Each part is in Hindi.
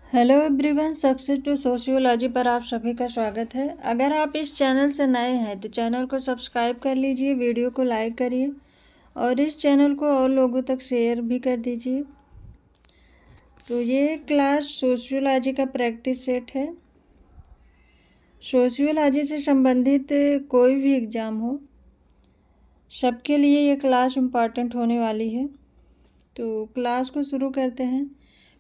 Hello everyone, success to sociology पर आप सभी का स्वागत है। अगर आप इस चैनल से नए हैं तो चैनल को सब्सक्राइब कर लीजिए, वीडियो को लाइक करिए और इस चैनल को और लोगों तक शेयर भी कर दीजिए। तो ये क्लास सोशियोलॉजी का प्रैक्टिस सेट है। सोशियोलॉजी से संबंधित कोई भी एग्ज़ाम हो, सबके लिए ये क्लास इम्पॉर्टेंट होने वाली है। तो क्लास को शुरू करते हैं।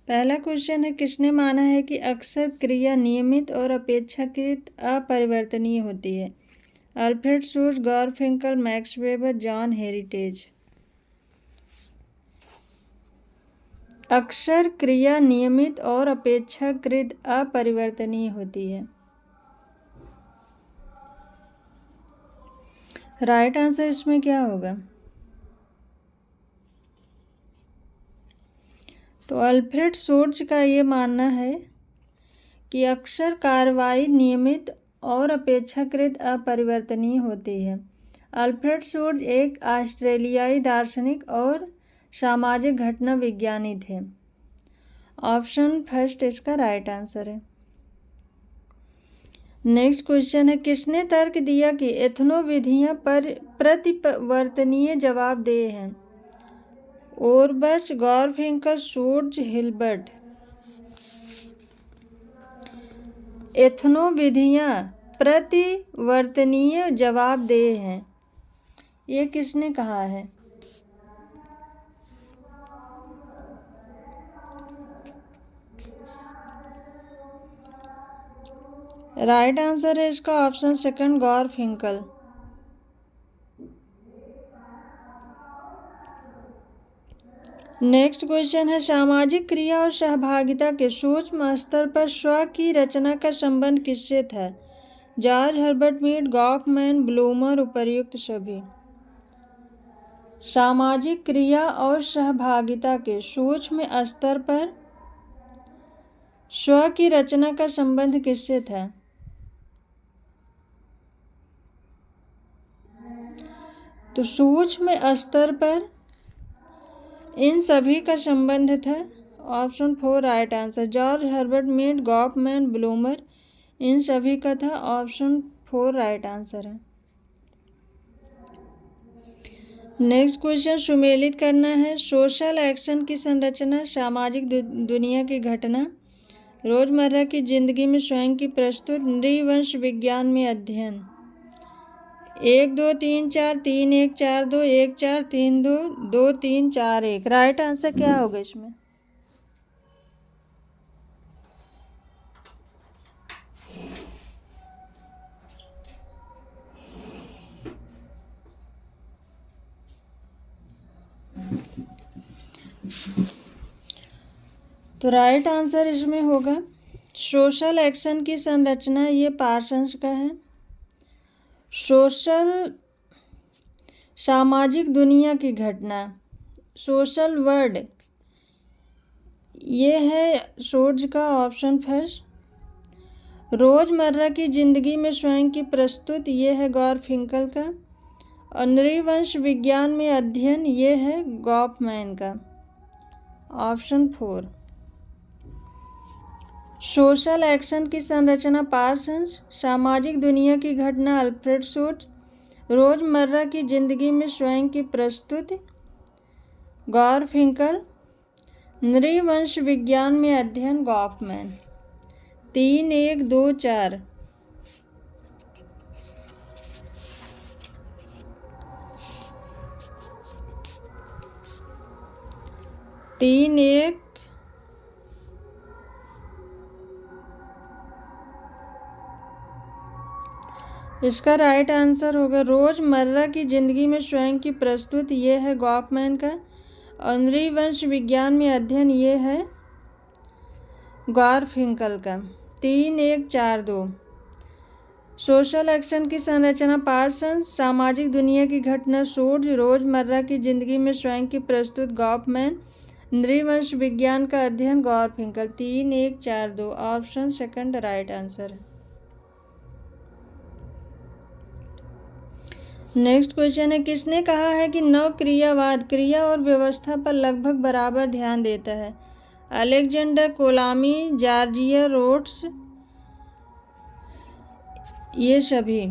पहला क्वेश्चन है, किसने माना है कि अक्सर क्रिया नियमित और अपेक्षाकृत अपरिवर्तनीय होती है? Alfred Schutz, Garfinkel, Max Weber, John Heritage. अक्सर क्रिया नियमित और अपेक्षाकृत अपरिवर्तनीय होती है। राइट आंसर इसमें क्या होगा? तो अल्फ्रेड शोर्स का ये मानना है कि अक्सर कार्रवाई नियमित और अपेक्षाकृत अपरिवर्तनीय होती है। अल्फ्रेड शोर्स एक ऑस्ट्रेलियाई दार्शनिक और सामाजिक घटना विज्ञानी थे। ऑप्शन फर्स्ट इसका राइट आंसर है। नेक्स्ट क्वेश्चन है, किसने तर्क दिया कि एथनो विधियां प्रतिवर्तनीय जवाबदेह हैं? ओरबच, गॉरफिंकल, शोर्स, हिल्बर्ट। एथनो विधियां प्रतिवर्तनीय जवाबदेह हैं, ये किसने कहा है? राइट आंसर है इसका ऑप्शन सेकंड, गॉरफिंकल। नेक्स्ट क्वेश्चन है, सामाजिक क्रिया और सहभागिता के सूक्ष्म स्तर पर स्व की रचना का संबंध किससे था? George Herbert Mead, Goffman, Blumer, उपर्युक्त सभी। सामाजिक क्रिया और सहभागिता के सूक्ष्म स्तर पर स्व की रचना का संबंध किससे था? तो सूक्ष्म स्तर पर इन सभी का संबंध था। Option four right answer. George Herbert Mead, Goffman, Blumer, इन सभी का था। ऑप्शन फोर राइट आंसर है। नेक्स्ट क्वेश्चन, सुमेलित करना है। सोशल एक्शन की संरचना, सामाजिक दुनिया की घटना, रोजमर्रा की जिंदगी में स्वयं की प्रस्तुत, नृवंश विज्ञान में अध्ययन। 1 2 3 4 3 1 4 2 1 4 3 2 2 3 4 1। राइट आंसर क्या होगा इसमें? तो राइट आंसर इसमें होगा सोशल एक्शन की संरचना, ये पार्सन्स का है। सोशल सामाजिक दुनिया की घटना, सोशल वर्ड, ये है शोर्स का ऑप्शन फर्स्ट। रोजमर्रा की जिंदगी में स्वयं की प्रस्तुत, ये है गॉरफिंकल का। और नृवंश विज्ञान में अध्ययन, ये है गॉफमैन का। Option four. सोशल एक्शन की संरचना पार्सन्स, सामाजिक दुनिया की घटना अल्फ्रेड शोर्स, रोजमर्रा की जिंदगी में स्वयं की प्रस्तुति गॉरफिंकल, नृवंश विज्ञान में अध्ययन गॉफमैन। 3 1 2 4। तीन एक इसका राइट आंसर होगा रोजमर्रा की जिंदगी में स्वयं की प्रस्तुत, ये है गॉफमैन का। और नृवंश विज्ञान में अध्ययन, ये है गॉरफिंकल का। 3 1 4 2। सोशल एक्शन की संरचना पार्सन, सामाजिक दुनिया की घटना शोर्स, रोजमर्रा की जिंदगी में स्वयं की प्रस्तुत गॉफमैन, नृवंश विज्ञान का अध्ययन गॉरफिंकल। 3 1 4 2। ऑप्शन सेकंड राइट आंसर है। नेक्स्ट क्वेश्चन है, किसने कहा है कि नव क्रियावाद क्रिया और व्यवस्था पर लगभग बराबर ध्यान देता है? अलेक्जेंडर कोलामी, जॉर्जिया रोड्स, ये सभी।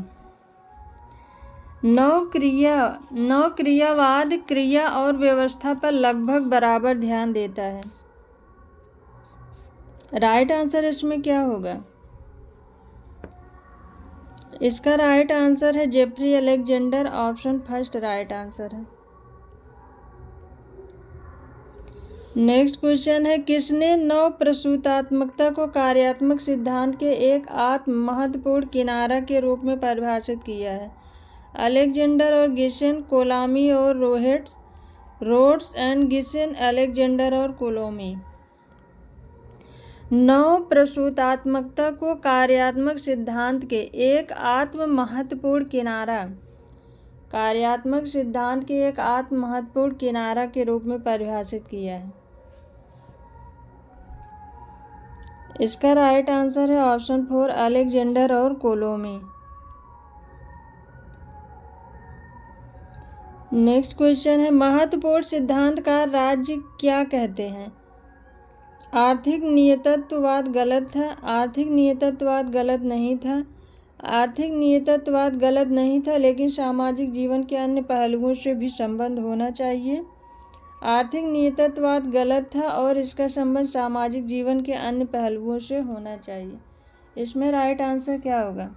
नवक्रियावाद क्रिया और व्यवस्था पर लगभग बराबर ध्यान देता है। राइट आंसर इसमें क्या होगा? इसका राइट आंसर है Jeffrey Alexander, option first right answer है। नेक्स्ट क्वेश्चन है, किसने नव प्रसूतात्मकता को कार्यात्मक सिद्धांत के एक महत्वपूर्ण किनारा के रूप में परिभाषित किया है? अलेक्जेंडर और गिसन, कोलामी और रोड्स एंड गिसन, अलेक्जेंडर और कोलोमी। नव प्रसूतात्मकता को कार्यात्मक सिद्धांत के एक महत्वपूर्ण किनारा, कार्यात्मक सिद्धांत के एक महत्वपूर्ण किनारा के रूप में परिभाषित किया है। इसका राइट आंसर है ऑप्शन 4 अलेक्जेंडर और कोलोमी। नेक्स्ट क्वेश्चन है, महत्वपूर्ण सिद्धांतकार राज्य क्या कहते हैं? आर्थिक नियतत्ववाद गलत था, आर्थिक नियतत्ववाद गलत नहीं था, आर्थिक नियतत्ववाद गलत नहीं था लेकिन सामाजिक जीवन के अन्य पहलुओं से भी संबंध होना चाहिए। आर्थिक नियतत्ववाद गलत था और इसका संबंध सामाजिक जीवन के अन्य पहलुओं से होना चाहिए। इसमें राइट आंसर क्या होगा?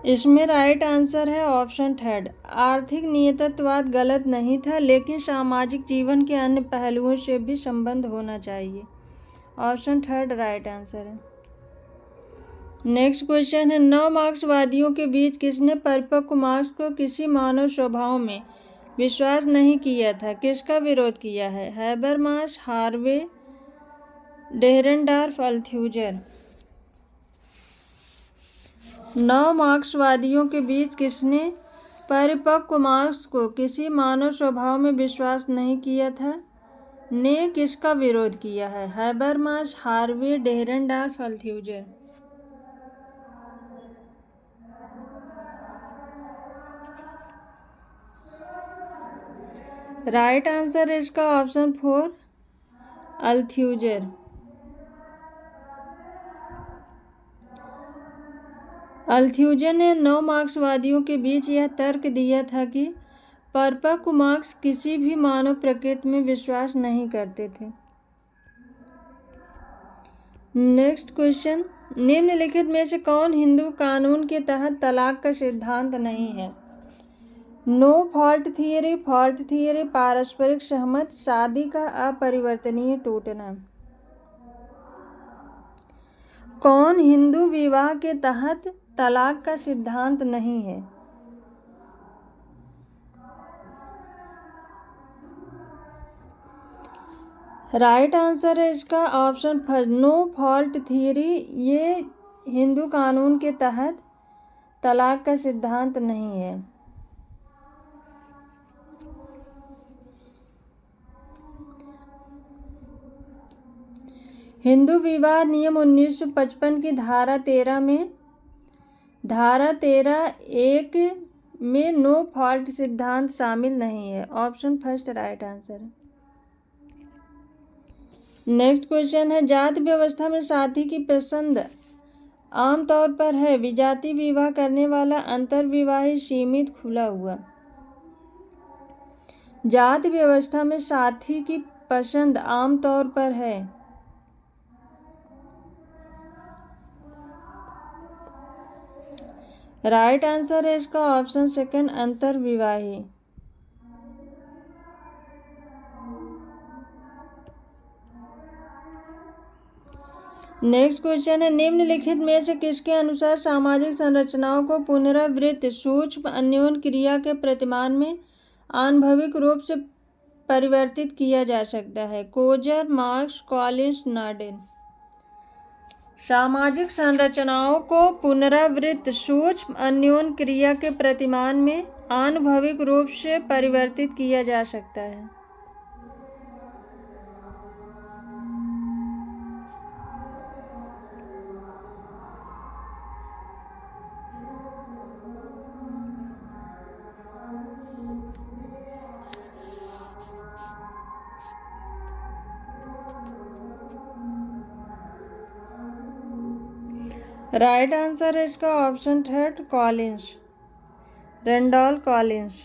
इसमें राइट आंसर है ऑप्शन थर्ड, आर्थिक नियतत्ववाद गलत नहीं था लेकिन सामाजिक जीवन के अन्य पहलुओं से भी संबंध होना चाहिए। ऑप्शन थर्ड राइट आंसर है। नेक्स्ट क्वेश्चन है, नव मार्क्सवादियों के बीच किसने परिपक्व मार्क्स को किसी मानव स्वभाव में विश्वास नहीं किया था? किसका विरोध किया है? Habermas, Harvey, Dahrendorf, Althusser. नव मार्क्सवादियों के बीच किसने परिपक्व मार्क्स को किसी मानव स्वभाव में विश्वास नहीं किया था? ने किसका विरोध किया है? Habermas, Harvey, Dahrendorf, Althusser. Right answer है इसका ऑप्शन 4 अल्थ्यूजर। अल्थ्यूजर ने नव मार्क्सवादियों के बीच यह तर्क दिया था कि परिपक्व मार्क्स किसी भी मानव प्रकृति में विश्वास नहीं करते थे। नेक्स्ट क्वेश्चन, निम्नलिखित में से कौन हिंदू कानून के तहत तलाक का सिद्धांत नहीं है? नो फॉल्ट थियरी, पारस्परिक सहमत, शादी का अपरिवर्तनीय टूटना। कौन हिंदू विवाह के तहत तलाक का सिद्धांत नहीं है? राइट आंसर है इसका option first no fault theory. ये हिंदू कानून के तहत तलाक का सिद्धांत नहीं है। हिंदू विवाह नियम 1955 की धारा 13(1) में नो फॉल्ट सिद्धांत शामिल नहीं है। ऑप्शन फर्स्ट राइट आंसर है। नेक्स्ट क्वेश्चन है, जाति व्यवस्था में साथी की पसंद आमतौर पर है विजातीय विवाह करने वाला, अंतर्विवाही, सीमित, खुला हुआ। जाति व्यवस्था में साथी की पसंद आमतौर पर है राइट आंसर है इसका ऑप्शन सेकंड अंतर्विवाही। नेक्स्ट क्वेश्चन है, निम्नलिखित में से किसके अनुसार सामाजिक संरचनाओं को पुनरावृत्त सूक्ष्म अन्योन्य क्रिया के प्रतिमान में आनुभविक रूप से परिवर्तित किया जा सकता है? Coser, Marx, Collins, Norden. सामाजिक संरचनाओं को पुनरावृत्त सूक्ष्म अन्योन्य क्रिया के प्रतिमान में आनुभविक रूप से परिवर्तित किया जा सकता है। राइट आंसर है इसका option third Collins, Randolph Collins.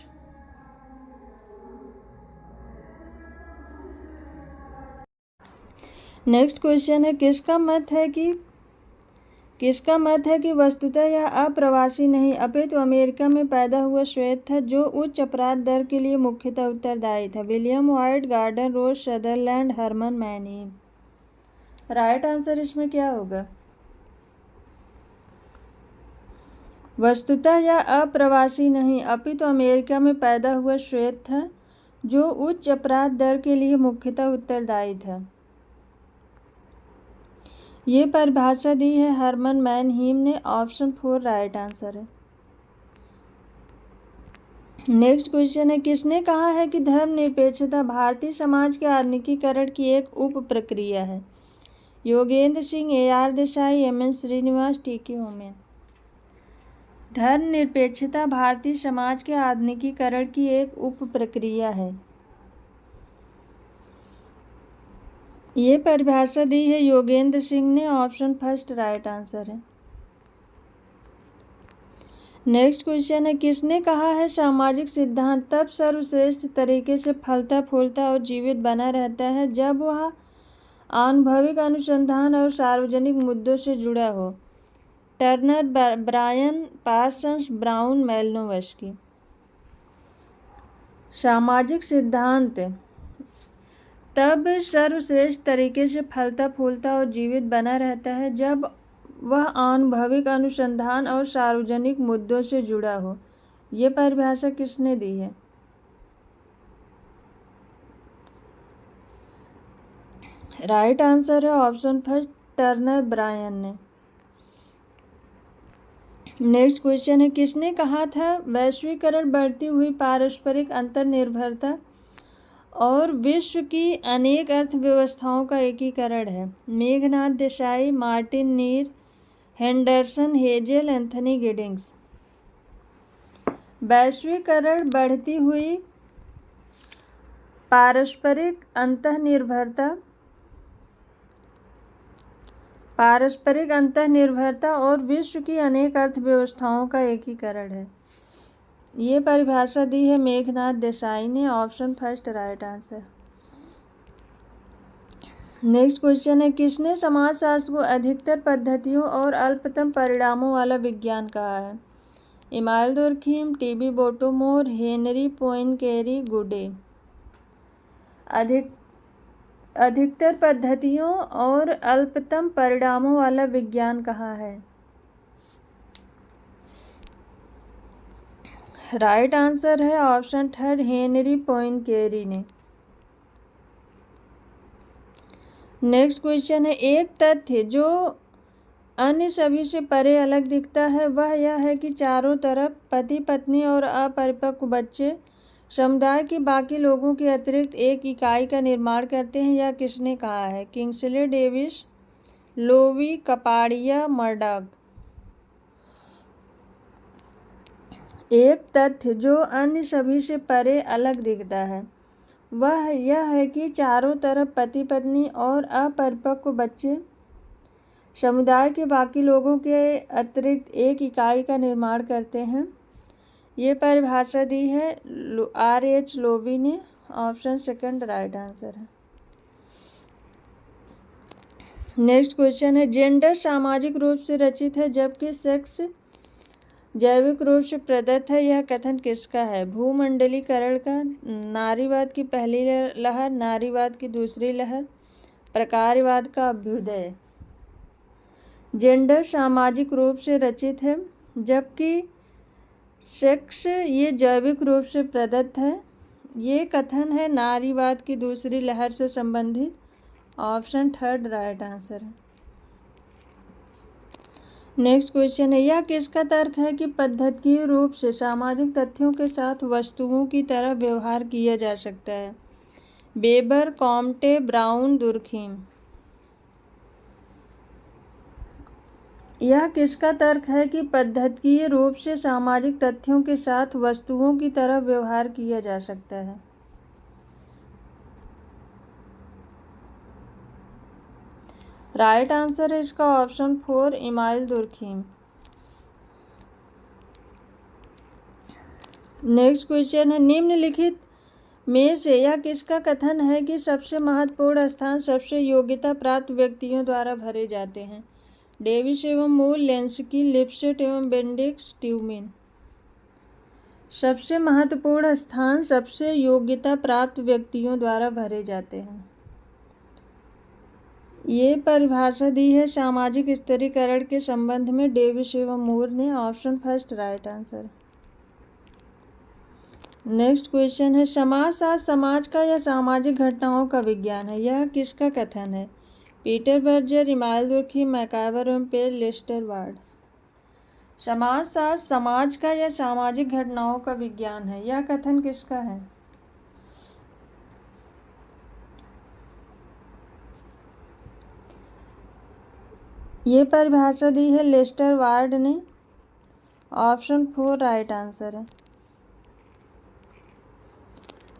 Next question है किसका मत है कि वस्तुतः यह अप्रवासी नहीं अपितु अमेरिका में पैदा हुआ श्वेत था जो उच्च अपराध दर के लिए मुख्यतः उत्तरदायी था? विलियम व्हाइट, गॉर्डन रोज, सदरलैंड, हरमन मैनहीम। राइट आंसर इसमें क्या होगा? वस्तुतः यह अप्रवासी नहीं अपितु अमेरिका में पैदा हुआ श्वेत था जो उच्च अपराध दर के लिए मुख्यतः उत्तरदायी था। ये परिभाषा दी है हरमन मैनहीम ने, ऑप्शन 4 राइट आंसर है। नेक्स्ट क्वेश्चन है किसने कहा है कि धर्मनिरपेक्षता भारतीय समाज के आधुनिकीकरण की एक उप प्रक्रिया है? Yogendra Singh, AR Desai, MN Srinivas, TK Homen. धर्मनिरपेक्षता भारतीय समाज के आधुनिकीकरण की एक उप प्रक्रिया है। ये परिभाषा दी है योगेंद्र सिंह ने, ऑप्शन फर्स्ट राइट आंसर है। नेक्स्ट क्वेश्चन है किसने कहा है सामाजिक सिद्धांत तब सर्वश्रेष्ठ तरीके से फलता फूलता और जीवित बना रहता है जब वह आनुभविक अनुसंधान और सार्वजनिक मुद्दों से जुड़ा हो? Turner, Bryan, Parsons, Brown, Malinowski. सामाजिक सिद्धांत तब सर्वश्रेष्ठ तरीके से फलता फूलता और जीवित बना रहता है जब वह अनुभविक अनुसंधान और सार्वजनिक मुद्दों से जुड़ा हो। ये परिभाषा किसने दी है? राइट आंसर है ऑप्शन फर्स्ट टर्नर ब्रायन ने। नेक्स्ट क्वेश्चन है किसने कहा था वैश्वीकरण बढ़ती हुई पारस्परिक अंतर्निर्भरता और विश्व की अनेक अर्थव्यवस्थाओं का एकीकरण है? मेघनाथ देसाई, मार्टिन नीर, हेंडरसन, हेजेल, एंथनी गिडिंग्स। वैश्वीकरण बढ़ती हुई पारस्परिक अंतर्निर्भरता और विश्व की अनेक अर्थव्यवस्थाओं का एकीकरण है। ये परिभाषा दी है मेघनाथ देसाई ने, option first right answer. Next question है किसने समाजशास्त्र को अधिकतर पद्धतियों और अल्पतम परिणामों वाला विज्ञान कहा है? इमाइल दुर्खीम, TB बोटोमोर, हेनरी पोइनकेरी, गुडे। अधिकतर पद्धतियों और अल्पतम परिणामों वाला विज्ञान कहा है? राइट आंसर है ऑप्शन थर्ड हेनरी पोइनकेरी ने। नेक्स्ट क्वेश्चन है एक तथ्य जो अन्य सभी से परे अलग दिखता है वह यह है कि चारों तरफ पति पत्नी और अपरिपक्व बच्चे समुदाय के बाकी लोगों के अतिरिक्त एक इकाई का निर्माण करते हैं। यह किसने कहा है? Kingsley Davis, Lowie, Kapadia, Murdock. एक तथ्य जो अन्य सभी से परे अलग दिखता है वह यह है कि चारों तरफ पति पत्नी और अपरिपक्व बच्चे समुदाय के बाकी लोगों के अतिरिक्त एक इकाई का निर्माण करते हैं। ये परिभाषा दी है R.H. लोवी ने, ऑप्शन सेकंड राइट आंसर है। नेक्स्ट क्वेश्चन है जेंडर सामाजिक रूप से रचित है जबकि सेक्स जैविक रूप से प्रदत्त है। यह कथन किसका है? भूमंडलीकरण का, नारीवाद की पहली लहर, नारीवाद की दूसरी लहर, प्रकारवाद का अभ्युदय। जेंडर सामाजिक रूप से रचित है जबकि सेक्स ये जैविक रूप से प्रदत्त है। ये कथन है नारीवाद की दूसरी लहर से संबंधित, ऑप्शन थर्ड राइट आंसर है। नेक्स्ट क्वेश्चन है यह किसका तर्क है कि पद्धतियों रूप से सामाजिक तथ्यों के साथ वस्तुओं की तरह व्यवहार किया जा सकता है? Weber, Comte, brown, Durkheim. यह किसका तर्क है कि पद्धतियों रूप से सामाजिक तथ्यों के साथ वस्तुओं की तरह व्यवहार किया जा सकता है? राइट आंसर है इसका option 4 email Durkheim. Next question है निम्नलिखित में से यह किसका कथन है कि सबसे महत्वपूर्ण स्थान सबसे योग्यता प्राप्त व्यक्तियों द्वारा भरे जाते हैं? डेविस एवं मूर, लेंस्की, लिपसेट एवं बेंडिक्स, ट्यूमिन। सबसे महत्वपूर्ण स्थान सबसे योग्यता प्राप्त व्यक्तियों द्वारा भरे जाते हैं। ये परिभाषा दी है सामाजिक स्तरीकरण के संबंध में डेविस एवं मूर ने। Option first right answer. Next question है समाजशास्त्र समाज का या सामाजिक घटनाओं का विज्ञान है, यह किसका कथन है? Peter Berger, email Durkheim, MacIver एवं पेल, लेस्टर वार्ड। समाजशास्त्र समाज का या सामाजिक घटनाओं का विज्ञान है, यह कथन किसका है? ये परिभाषा दी है लेस्टर वार्ड ने। ऑप्शन 4 राइट आंसर है।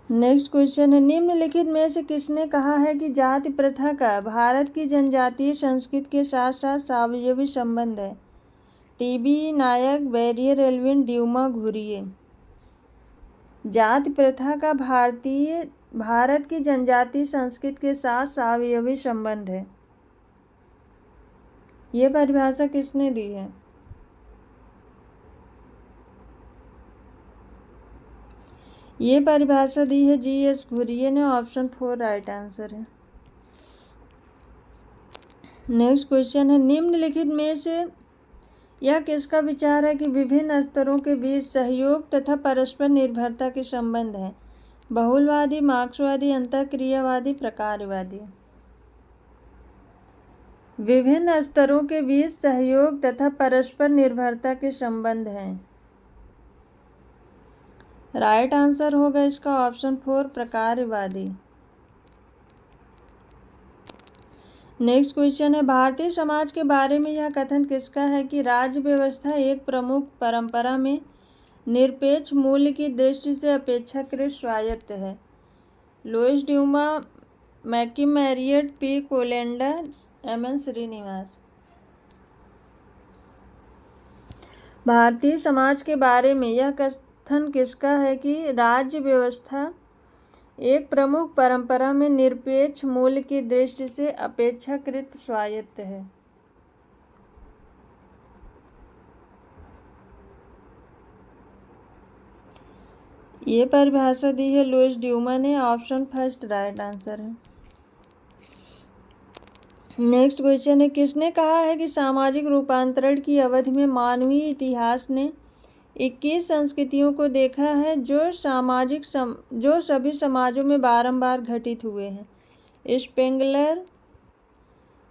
नेक्स्ट क्वेश्चन है निम्नलिखित में से किसने कहा है कि जाति प्रथा का भारत की जनजातीय संस्कृति के साथ साथ स्वावलंबी संबंध है? टीबी, नायक, बैरियर, एल्विन, ड्यूमा, घुरिये। जाति प्रथा का भारत की जनजातीय संस्कृति के साथ स्वावलंबी संबंध है। ये परिभाषा किसने दी है? ये परिभाषा दी है जी.एस. घुरिये ने। ऑप्शन 4 राइट आंसर है। नेक्स्ट क्वेश्चन है निम्नलिखित में से यह किसका विचार है कि विभिन्न स्तरों के बीच सहयोग तथा परस्पर निर्भरता के संबंध हैं? बहुलवादी, मार्क्सवादी, अंतःक्रियावादी, प्रकारवादी। विभिन्न स्तरों के बीच सहयोग तथा परस्पर निर्भरता के संबंध हैं। राइट आंसर होगा इसका ऑप्शन 4 प्रकारवादी। नेक्स्ट क्वेश्चन है भारतीय समाज के बारे में यह कथन किसका है कि राज्य व्यवस्था एक प्रमुख परंपरा में निरपेक्ष मूल्य की दृष्टि से अपेक्षाकृत स्वायत्त है? Louis Dumont, McKim Marriott, P Kolenda, एम.एन. श्रीनिवास। भारतीय समाज के बारे में यह कथन किसका है कि राज्य व्यवस्था एक प्रमुख परंपरा में निरपेक्ष मूल्य की दृष्टि से अपेक्षाकृत स्वायत्त है? ये परिभाषा दी है लुईस ड्यूमा ने। ऑप्शन फर्स्ट राइट आंसर है। नेक्स्ट क्वेश्चन है किसने कहा है कि सामाजिक रूपांतरण की अवधि में मानवीय इतिहास ने 21 संस्कृतियों को देखा है जो सभी समाजों में बारंबार घटित हुए हैं?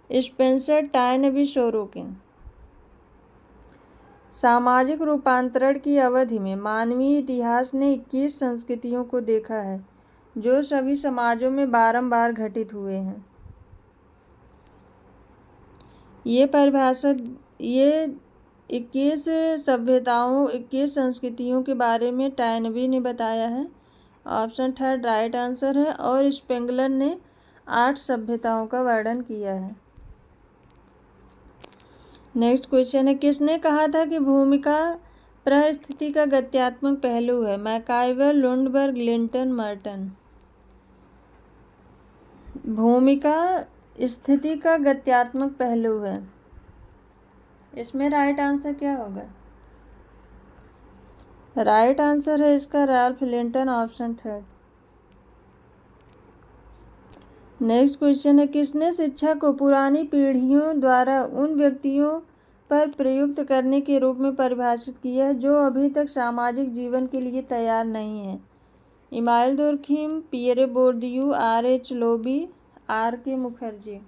Spencer, Toynbee, Sorokin. सामाजिक रूपांतरण की अवधि में मानवीय इतिहास ने 21 संस्कृतियों को देखा है जो सभी समाजों में बारंबार घटित हुए हैं। ये परिभाषा ये 21 संस्कृतियों के बारे में टायनबी ने बताया है। ऑप्शन 3 राइट आंसर है। और स्पेंगलर ने 8 सभ्यताओं का वर्णन किया है। नेक्स्ट क्वेश्चन है किसने कहा था कि भूमिका परिस्थिति का गत्यात्मक पहलू है? MacIver, Lundberg, Linton, Merton. भूमिका स्थिति का गत्यात्मक पहलू है। इसमें राइट आंसर क्या होगा? राइट आंसर है इसका Ralph Linton. Option 3। Next question है किसने शिक्षा को पुरानी पीढ़ियों द्वारा उन व्यक्तियों पर प्रयुक्त करने के रूप में परिभाषित किया है जो अभी तक सामाजिक जीवन के लिए तैयार नहीं है? Email Durkheim, Pierre बोर्दियू, R.H. Lobby, R.K. Mukherjee.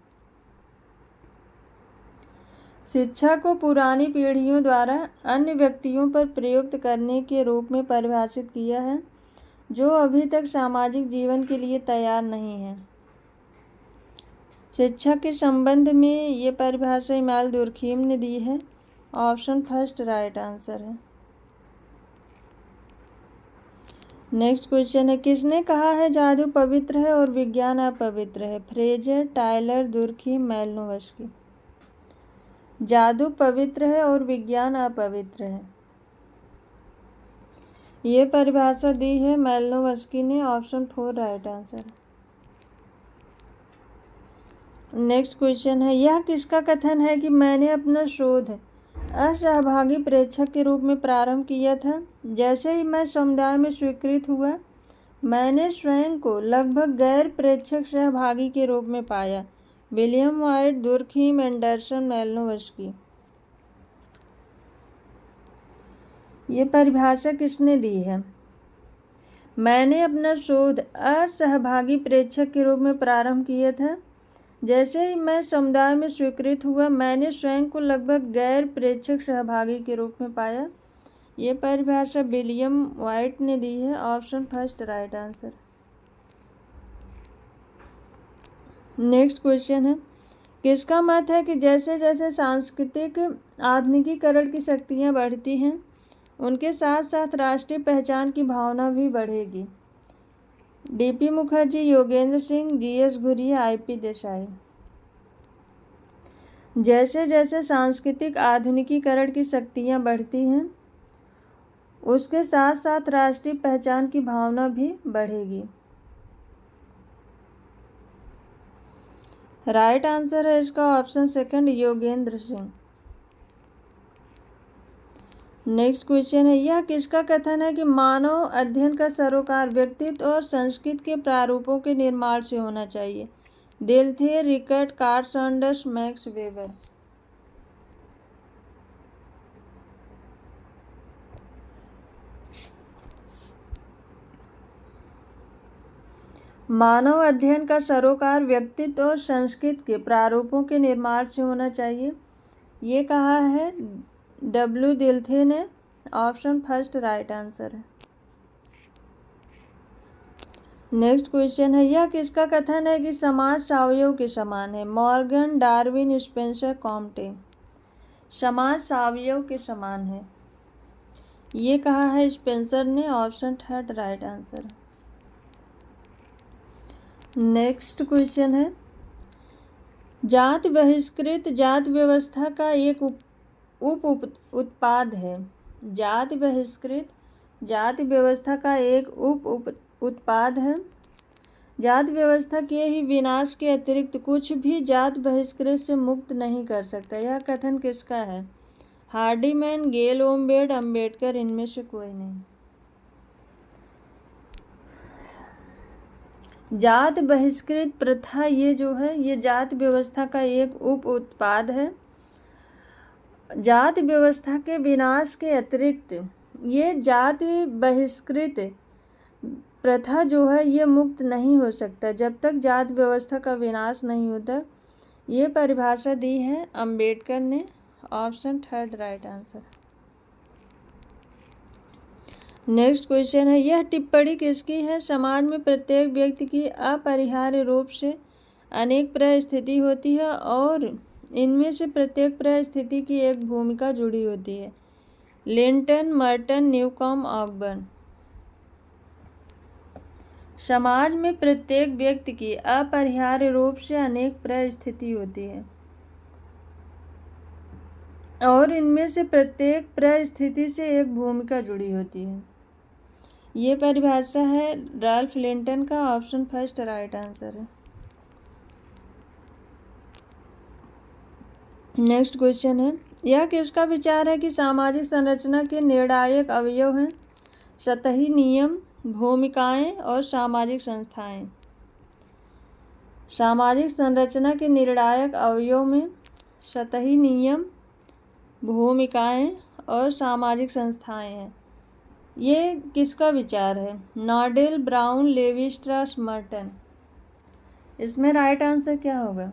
शिक्षा को पुरानी पीढ़ियों द्वारा अन्य व्यक्तियों पर प्रयुक्त करने के रूप में परिभाषित किया है जो अभी तक सामाजिक जीवन के लिए तैयार नहीं है। शिक्षा के संबंध में ये परिभाषा इमाइल दुर्खीम ने दी है। ऑप्शन फर्स्ट राइट आंसर है। नेक्स्ट क्वेश्चन है किसने कहा है जादू पवित्र है और विज्ञान अपवित्र है? Frazer, Tylor, Durkheim, Malinowski. जादू पवित्र है और विज्ञान अपवित्र है। ये परिभाषा दी है मैलिनोवस्की ने। Option 4 right answer. Next question है, यह किसका कथन है कि मैंने अपना शोध असहभागी प्रेक्षक के रूप में प्रारंभ किया था। जैसे ही मैं समुदाय में स्वीकृत हुआ, मैंने स्वयं को लगभग गैर प्रेक्षक सहभागी के रूप में पाया। William White, Durkheim, Anderson, Malinowski. ये परिभाषा किसने दी है? मैंने अपना शोध असहभागी प्रेक्षक के रूप में प्रारंभ किया था। जैसे ही मैं समुदाय में स्वीकृत हुआ, मैंने स्वयं को लगभग गैर प्रेक्षक सहभागी के रूप में पाया। ये परिभाषा विलियम वाइट ने दी है। Option 1 right answer. Next question है, किसका मत है कि जैसे जैसे सांस्कृतिक आधुनिकीकरण की शक्तियाँ बढ़ती हैं, उनके साथ साथ राष्ट्रीय पहचान की भावना भी बढ़ेगी। DP Mukherjee, Yogendra Singh, GS Ghurye, IP Desai. जैसे जैसे सांस्कृतिक आधुनिकीकरण की शक्तियाँ बढ़ती हैं, उसके साथ साथ राष्ट्रीय पहचान की भावना भी बढ़ेगी। राइट आंसर है इसका option 2 Yogendra Singh. Next question है, यह किसका कथन है कि मानव अध्ययन का सरोकार व्यक्तित्व और संस्कृति के प्रारूपों के निर्माण से होना चाहिए। दिलथे, रिकट, कार्ल सैंडर्स, मैक्स वेबर। मानव अध्ययन का सरोकार व्यक्तित्व और संस्कृति के प्रारूपों के निर्माण से होना चाहिए। ये कहा है डब्ल्यू दिलथे ने। ऑप्शन 1 राइट आंसर है। नेक्स्ट क्वेश्चन है, यह किसका कथन है कि समाज सावयव के समान है। Morgan, Darwin, Spencer, Comte. समाज सावयव के समान है, ये कहा है स्पेंसर ने। Option 3 right answer. Next question है, जाति बहिष्कृत जाति व्यवस्था का एक उप उत्पाद है। जाति बहिष्कृत जाति व्यवस्था का एक उप उत्पाद है। जाति व्यवस्था के ही विनाश के अतिरिक्त कुछ भी जाति बहिष्कृत से मुक्त नहीं कर सकता। यह कथन किसका है? हार्डीमैन, गेल, ओम्बेड, अम्बेडकर, इनमें से कोई नहीं। जाति बहिष्कृत प्रथा ये जो है, ये जाति व्यवस्था का एक उप उत्पाद है। जाति व्यवस्था के विनाश के अतिरिक्त ये जाति बहिष्कृत प्रथा जो है ये मुक्त नहीं हो सकता जब तक जाति व्यवस्था का विनाश नहीं होता। ये परिभाषा दी है अम्बेडकर ने। Option 3 right answer. Next question है, यह टिप्पणी किसकी है? समाज में प्रत्येक व्यक्ति की अपरिहार्य रूप से अनेक परिस्थिति होती है और इनमें से प्रत्येक परिस्थिति की एक भूमिका जुड़ी होती है। Linton, Merton, Newcomb, Ogburn. समाज में प्रत्येक व्यक्ति की अपरिहार्य रूप से अनेक परिस्थिति होती है और इनमें से प्रत्येक परिस्थिति से एक भूमिका जुड़ी होती है। ये परिभाषा है राल्फ लिंटन का। ऑप्शन 1 राइट आंसर है। नेक्स्ट क्वेश्चन है, यह किसका विचार है कि सामाजिक संरचना के निर्णायक अवयव हैं? सतही नियम, भूमिकाएं और सामाजिक संस्थाएं। सामाजिक संरचना के निर्णायक अवयव में सतही नियम, भूमिकाएं और सामाजिक संस्थाएं हैं। ये किसका विचार है? नॉडेल, ब्राउन, लेवी स्ट्रास, मर्टन। इसमें राइट आंसर क्या होगा?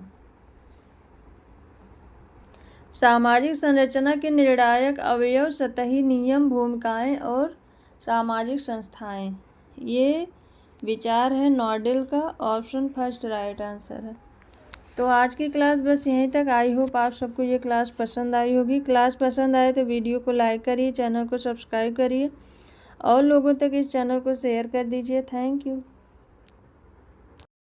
सामाजिक संरचना के निर्णायक अवयव सतही नियम, भूमिकाएं और सामाजिक संस्थाएं। ये विचार है नॉडेल का। ऑप्शन 1 राइट आंसर है। तो आज की क्लास बस यहीं तक। आई होप आप सबको ये क्लास पसंद आई होगी। क्लास पसंद आए तो वीडियो को लाइक करिए, चैनल को सब्सक्राइब करिए और लोगों तक इस चैनल को शेयर कर दीजिए। Thank you.